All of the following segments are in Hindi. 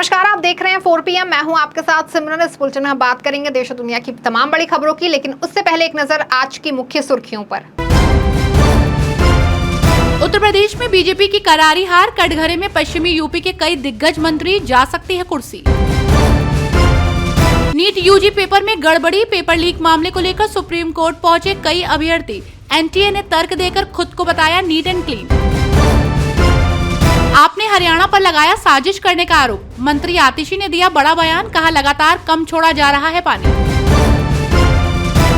नमस्कार, आप देख रहे हैं 4 PM। मैं हूं आपके साथ सिमरन। इस बुलेटिन में हम बात करेंगे देश और दुनिया की तमाम बड़ी खबरों की, लेकिन उससे पहले एक नजर आज की मुख्य सुर्खियों पर। उत्तर प्रदेश में बीजेपी की करारी हार, कटघरे में पश्चिमी यूपी के कई दिग्गज मंत्री, जा सकती है कुर्सी। नीट यूजी पेपर में गड़बड़ी, पेपर लीक मामले को लेकर सुप्रीम कोर्ट पहुंचे कई अभ्यर्थी। एनटीए ने तर्क देकर खुद को बताया नीट एंड क्लीन। आपने हरियाणा पर लगाया साजिश करने का आरोप, मंत्री आतिशी ने दिया बड़ा बयान, कहा लगातार कम छोड़ा जा रहा है पानी।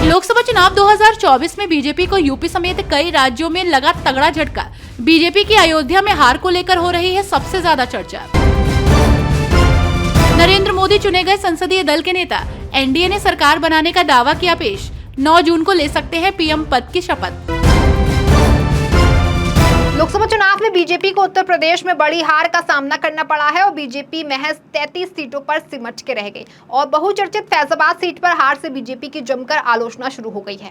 लोकसभा चुनाव 2024 में बीजेपी को यूपी समेत कई राज्यों में लगा तगड़ा झटका। बीजेपी की अयोध्या में हार को लेकर हो रही है सबसे ज्यादा चर्चा। नरेंद्र मोदी चुने गए संसदीय दल के नेता, एनडीए ने सरकार बनाने का दावा किया पेश। 9 जून को ले सकते हैं पीएम पद की शपथ। लोकसभा चुनाव में बीजेपी को उत्तर प्रदेश में बड़ी हार का सामना करना पड़ा है और बीजेपी महज 33 सीटों पर सिमट के रह गई और बहुचर्चित फैजाबाद सीट पर हार से बीजेपी की जमकर आलोचना शुरू हो गई है।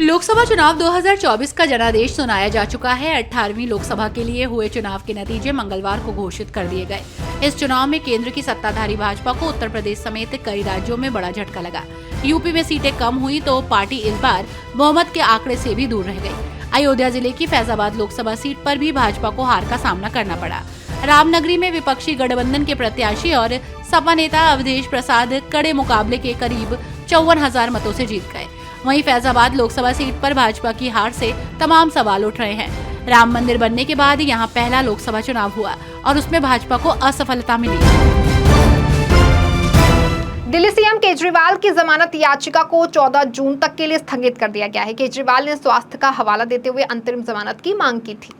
लोकसभा चुनाव 2024 का जनादेश सुनाया जा चुका है। 18वीं लोकसभा के लिए हुए चुनाव के नतीजे मंगलवार को घोषित कर दिए गए। इस चुनाव में केंद्र की सत्ताधारी भाजपा को उत्तर प्रदेश समेत कई राज्यों में बड़ा झटका लगा। यूपी में सीटें कम हुई तो पार्टी इस बार बहुमत के आंकड़े से भी दूर रह गई। अयोध्या जिले की फैजाबाद लोकसभा सीट पर भी भाजपा को हार का सामना करना पड़ा। रामनगरी में विपक्षी गठबंधन के प्रत्याशी और सपा नेता अवधेश प्रसाद कड़े मुकाबले के करीब 54,000 मतों से जीत गए। वहीं फैजाबाद लोकसभा सीट पर भाजपा की हार से तमाम सवाल उठ रहे हैं। राम मंदिर बनने के बाद यहां पहला लोकसभा चुनाव हुआ और उसमें भाजपा को असफलता मिली। दिल्ली सीएम केजरीवाल की जमानत याचिका को 14 जून तक के लिए स्थगित कर दिया गया है। केजरीवाल ने स्वास्थ्य का हवाला देते हुए अंतरिम जमानत की मांग की थी।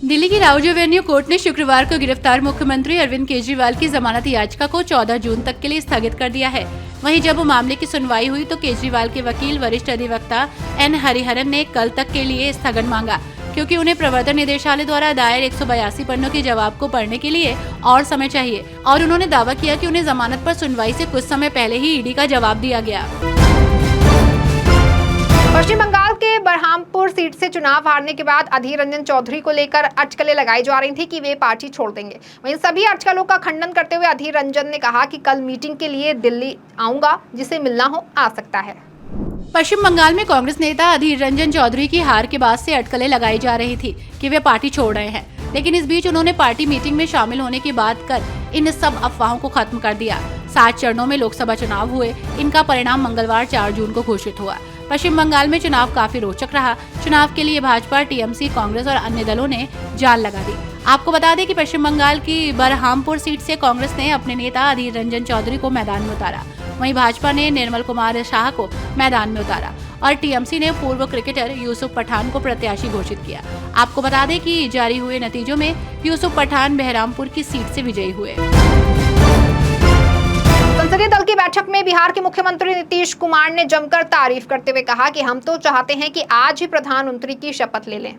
दिल्ली की राउज एवेन्यू कोर्ट ने शुक्रवार को गिरफ्तार मुख्यमंत्री अरविंद केजरीवाल की जमानत याचिका को 14 जून तक के लिए स्थगित कर दिया है। वहीं जब मामले की सुनवाई हुई तो केजरीवाल के वकील वरिष्ठ अधिवक्ता एन हरिहरन ने कल तक के लिए स्थगन मांगा, क्योंकि उन्हें प्रवर्तन निदेशालय द्वारा दायर 182 पन्नों के जवाब को पढ़ने के लिए और समय चाहिए और उन्होंने दावा किया कि उन्हें जमानत पर सुनवाई से कुछ समय पहले ही ईडी का जवाब दिया गया। पश्चिम बंगाल के बरहामपुर सीट से चुनाव हारने के बाद अधीर रंजन चौधरी को लेकर अटकलें लगाई जा रही थी कि वे पार्टी छोड़ देंगे। वहीं सभी अटकलों का खंडन करते हुए अधीर रंजन ने कहा कि कल मीटिंग के लिए दिल्ली आऊंगा, जिसे मिलना हो आ सकता है। पश्चिम बंगाल में कांग्रेस नेता अधीर रंजन चौधरी की हार के बाद से अटकलें लगाई जा रही थी कि वे पार्टी छोड़ रहे हैं, लेकिन इस बीच उन्होंने पार्टी मीटिंग में शामिल होने की बात कर इन सब अफवाहों को खत्म कर दिया। 7 चरणों में लोकसभा चुनाव हुए, इनका परिणाम मंगलवार 4 जून को घोषित हुआ। पश्चिम बंगाल में चुनाव काफी रोचक रहा। चुनाव के लिए भाजपा, टीएमसी, कांग्रेस और अन्य दलों ने जान लगा दी। आपको बता दें कि पश्चिम बंगाल की बरहामपुर सीट से कांग्रेस ने अपने नेता अधीर रंजन चौधरी को मैदान में उतारा। वहीं भाजपा ने निर्मल कुमार शाह को मैदान में उतारा और टीएमसी ने पूर्व क्रिकेटर यूसुफ पठान को प्रत्याशी घोषित किया। आपको बता दें कि जारी हुए नतीजों में यूसुफ पठान बहरामपुर की सीट से विजयी हुए। संसदीय दल की बैठक में बिहार के मुख्यमंत्री नीतीश कुमार ने जमकर तारीफ करते हुए कहा कि हम तो चाहते हैं कि आज ही प्रधानमंत्री की शपथ ले लें।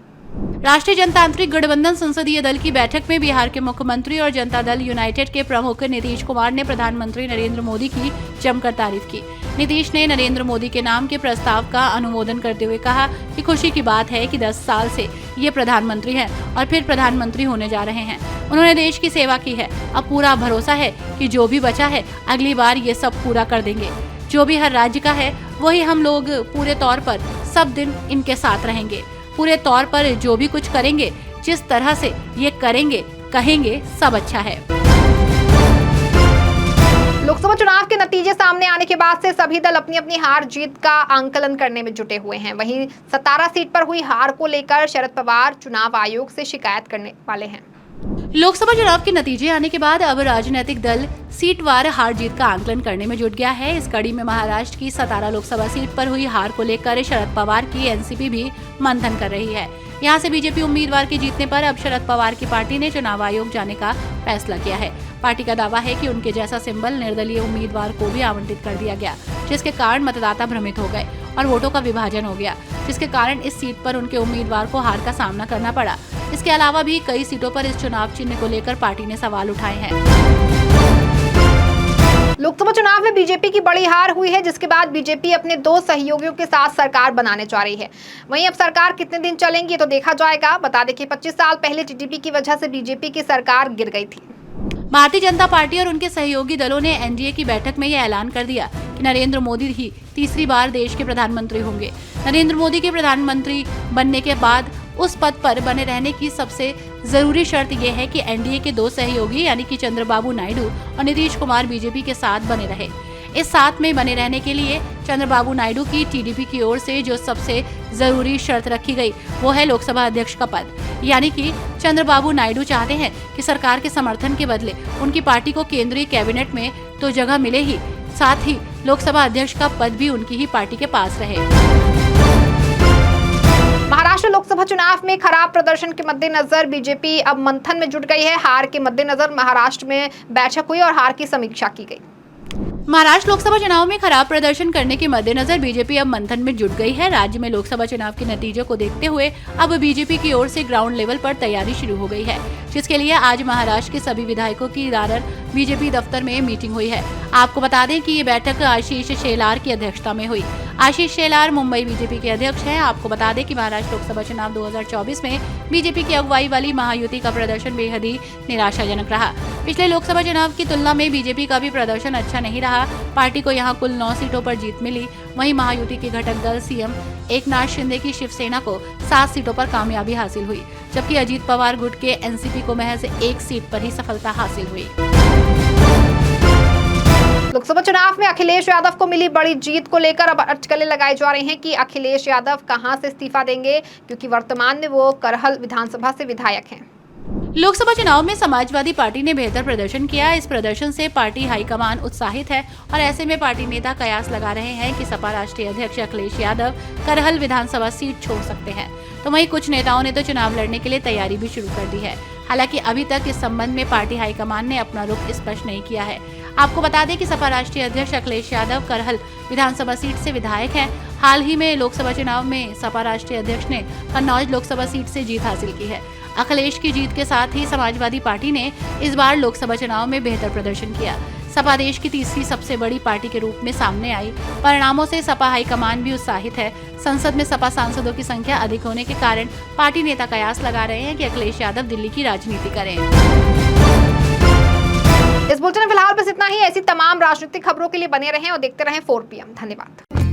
राष्ट्रीय जनतांत्रिक गठबंधन संसदीय दल की बैठक में बिहार के मुख्यमंत्री और जनता दल यूनाइटेड के प्रमुख नीतीश कुमार ने प्रधानमंत्री नरेंद्र मोदी की जमकर तारीफ की। नीतीश ने नरेंद्र मोदी के नाम के प्रस्ताव का अनुमोदन करते हुए कहा कि खुशी की बात है कि 10 साल से ये प्रधानमंत्री हैं और फिर प्रधानमंत्री होने जा रहे हैं। उन्होंने देश की सेवा की है। अब पूरा भरोसा है कि जो भी बचा है अगली बार ये सब पूरा कर देंगे। जो भी हर राज्य का है वही हम लोग पूरे तौर पर सब दिन इनके साथ रहेंगे। पूरे तौर पर जो भी कुछ करेंगे, जिस तरह से ये करेंगे, कहेंगे सब अच्छा है। लोकसभा चुनाव के नतीजे सामने आने के बाद से सभी दल अपनी अपनी हार जीत का आंकलन करने में जुटे हुए हैं। वहीं 17 सीट पर हुई हार को लेकर शरद पवार चुनाव आयोग से शिकायत करने वाले हैं। लोकसभा चुनाव के नतीजे आने के बाद अब राजनीतिक दल सीटवार हार जीत का आंकलन करने में जुट गया है। इस कड़ी में महाराष्ट्र की 17 लोकसभा सीट पर हुई हार को लेकर शरद पवार की एनसीपी भी मंथन कर रही है। यहां से बीजेपी उम्मीदवार के जीतने पर अब शरद पवार की पार्टी ने चुनाव आयोग जाने का फैसला किया है। पार्टी का दावा है कि उनके जैसा सिंबल निर्दलीय उम्मीदवार को भी आवंटित कर दिया गया, जिसके कारण मतदाता भ्रमित हो गए और वोटों का विभाजन हो गया, जिसके कारण इस सीट पर उनके उम्मीदवार को हार का सामना करना पड़ा। इसके अलावा भी कई सीटों पर इस चुनाव चिन्ह को लेकर पार्टी ने सवाल उठाए हैं। लोकसभा चुनाव में बीजेपी की बड़ी हार हुई है, जिसके बाद बीजेपी अपने 2 सहयोगियों के साथ सरकार बनाने जा रही है। वहीं अब सरकार कितने दिन चलेंगी तो देखा जाएगा। बता दें कि 25 साल पहले टीडीपी की वजह से बीजेपी की सरकार गिर गई थी। भारतीय जनता पार्टी और उनके सहयोगी दलों ने एनडीए की बैठक में यह ऐलान कर दिया कि नरेंद्र मोदी ही तीसरी बार देश के प्रधानमंत्री होंगे। नरेंद्र मोदी के प्रधानमंत्री बनने के बाद उस पद पर बने रहने की सबसे जरूरी शर्त यह है कि एनडीए के दो सहयोगी यानी कि चंद्रबाबू नायडू और नीतीश कुमार बीजेपी के साथ बने रहे। इस साथ में बने रहने के लिए चंद्रबाबू नायडू की टीडीपी की ओर से जो सबसे जरूरी शर्त रखी गई वो है लोकसभा अध्यक्ष का पद। यानी कि चंद्रबाबू नायडू चाहते हैं कि सरकार के समर्थन के बदले उनकी पार्टी को केंद्रीय कैबिनेट में तो जगह मिले ही, साथ ही लोकसभा अध्यक्ष का पद भी उनकी ही पार्टी के पास रहे। महाराष्ट्र लोकसभा चुनाव में खराब प्रदर्शन के मद्देनजर बीजेपी अब मंथन में जुट गई है। हार के मद्देनजर महाराष्ट्र में बैठक हुई और हार की समीक्षा की गई। महाराष्ट्र लोकसभा चुनाव में खराब प्रदर्शन करने के मद्देनजर बीजेपी अब मंथन में जुट गई है। राज्य में लोकसभा चुनाव के नतीजों को देखते हुए अब बीजेपी की ओर से ग्राउंड लेवल पर तैयारी शुरू हो गई है, जिसके लिए आज महाराष्ट्र के सभी विधायकों की दादर बीजेपी दफ्तर में मीटिंग हुई है। आपको बता दें कि ये बैठक आशीष शेलार की अध्यक्षता में हुई। आशीष शेलार मुंबई बीजेपी के अध्यक्ष हैं। आपको बता दें कि महाराष्ट्र लोकसभा चुनाव 2024 में बीजेपी की अगुवाई वाली महायुति का प्रदर्शन बेहद ही निराशाजनक रहा। पिछले लोकसभा चुनाव की तुलना में बीजेपी का भी प्रदर्शन अच्छा नहीं रहा। पार्टी को यहां कुल 9 सीटों पर जीत मिली। वहीं महायुति के घटक दल सीएम एकनाथ शिंदे की शिवसेना को 7 सीटों पर कामयाबी हासिल हुई, जबकि अजीत पवार गुट के एनसीपी को महज 1 सीट पर ही सफलता हासिल हुई। लोकसभा चुनाव में अखिलेश यादव को मिली बड़ी जीत को लेकर अब अटकलें लगाई जा रही हैं कि अखिलेश यादव कहां से इस्तीफा देंगे, क्योंकि वर्तमान में वो करहल विधानसभा से विधायक हैं। लोकसभा चुनाव में समाजवादी पार्टी ने बेहतर प्रदर्शन किया। इस प्रदर्शन से पार्टी हाईकमान उत्साहित है और ऐसे में पार्टी नेता कयास लगा रहे हैं कि सपा राष्ट्रीय अध्यक्ष अखिलेश यादव करहल विधानसभा सीट छोड़ सकते हैं। तो वहीं कुछ नेताओं ने तो चुनाव लड़ने के लिए तैयारी भी शुरू कर दी है। हालांकि अभी तक इस संबंध में पार्टी हाईकमान ने अपना रुख स्पष्ट नहीं किया है। आपको बता दें कि सपा राष्ट्रीय अध्यक्ष अखिलेश यादव करहल विधानसभा सीट से विधायक हैं। हाल ही में लोकसभा चुनाव में सपा राष्ट्रीय अध्यक्ष ने कन्नौज लोकसभा सीट से जीत हासिल की है। अखिलेश की जीत के साथ ही समाजवादी पार्टी ने इस बार लोकसभा चुनाव में बेहतर प्रदर्शन किया। सपा देश की तीसरी सबसे बड़ी पार्टी के रूप में सामने आई। परिणामों से सपा हाईकमान भी उत्साहित है। संसद में सपा सांसदों की संख्या अधिक होने के कारण पार्टी नेता कयास लगा रहे हैं कि अखिलेश यादव दिल्ली की राजनीति करें। इस बुलेटिन में फिलहाल बस इतना ही। ऐसी तमाम राजनीतिक खबरों के लिए बने रहें और देखते रहें 4 PM। धन्यवाद।